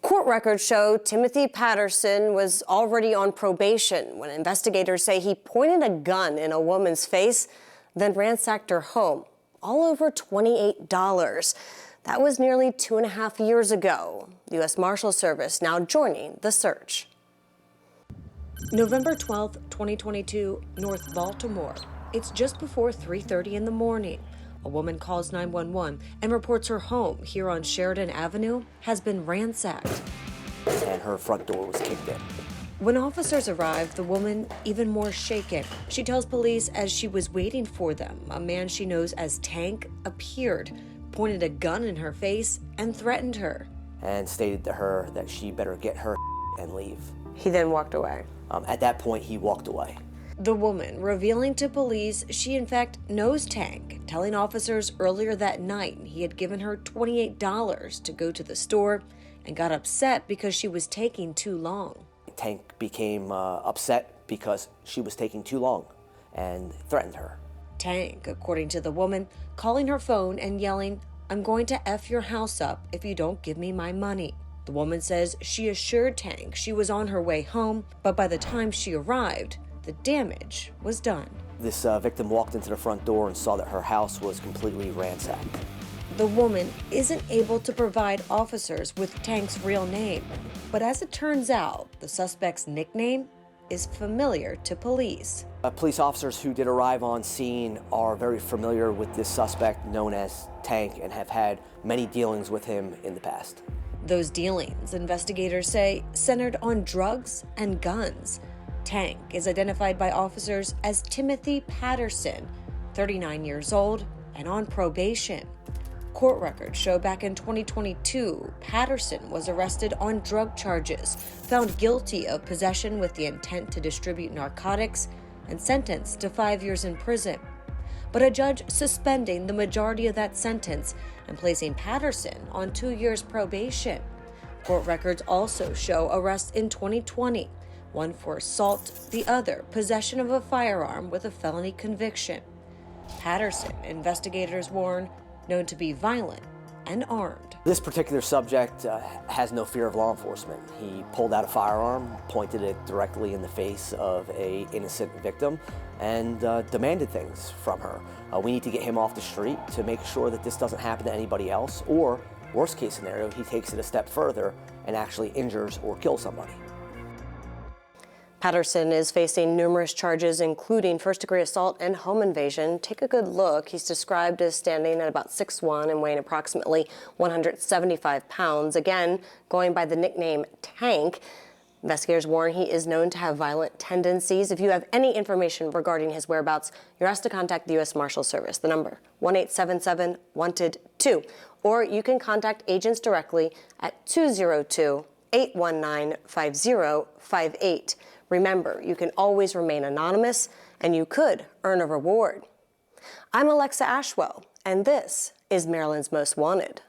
Court records show Timothy Patterson was already on probation when investigators say he pointed a gun in a woman's face, then ransacked her home, all over $28. That was nearly 2.5 years ago. The U.S. Marshal Service now joining the search. November 12, 2022, North Baltimore. It's just before 3:30 in the morning. A woman calls 911 and reports her home here on Sheridan Avenue has been ransacked. And her front door was kicked in. When officers arrived, the woman even more shaken. She tells police as she was waiting for them, a man she knows as Tank appeared, pointed a gun in her face, and threatened her. And stated to her that she better get her and leave. He then walked away. At that point, he walked away. The woman revealing to police she in fact knows Tank, telling officers earlier that night he had given her $28 to go to the store and got upset because she was taking too long. Tank became upset because she was taking too long and threatened her. Tank, according to the woman, calling her phone and yelling, "I'm going to F your house up if you don't give me my money." The woman says she assured Tank she was on her way home, but by the time she arrived, the damage was done. This victim walked into the front door and saw that her house was completely ransacked. The woman isn't able to provide officers with Tank's real name, but as it turns out, the suspect's nickname is familiar to police. Police officers who did arrive on scene are very familiar with this suspect known as Tank and have had many dealings with him in the past. Those dealings, investigators say, centered on drugs and guns. Tank is identified by officers as Timothy Patterson, 39 years old and on probation. Court records show back in 2022, Patterson was arrested on drug charges, found guilty of possession with the intent to distribute narcotics, and sentenced to 5 years in prison. But a judge suspending the majority of that sentence and placing Patterson on 2 years probation. Court records also show arrests in 2020. One for assault, the other possession of a firearm with a felony conviction. Patterson, investigators warn, known to be violent and armed. This particular subject has no fear of law enforcement. He pulled out a firearm, pointed it directly in the face of an innocent victim, and demanded things from her. We need to get him off the street to make sure that this doesn't happen to anybody else, or worst case scenario, he takes it a step further and actually injures or kills somebody. Patterson is facing numerous charges, including first-degree assault and home invasion. Take a good look. He's described as standing at about 6'1" and weighing approximately 175 pounds. Again, going by the nickname Tank. Investigators warn he is known to have violent tendencies. If you have any information regarding his whereabouts, you're asked to contact the U.S. Marshal Service. The number, 1-877-WANTED-2. Or you can contact agents directly at 202-819-5058. Remember, you can always remain anonymous, and you could earn a reward. I'm Alexa Ashwell, and this is Maryland's Most Wanted.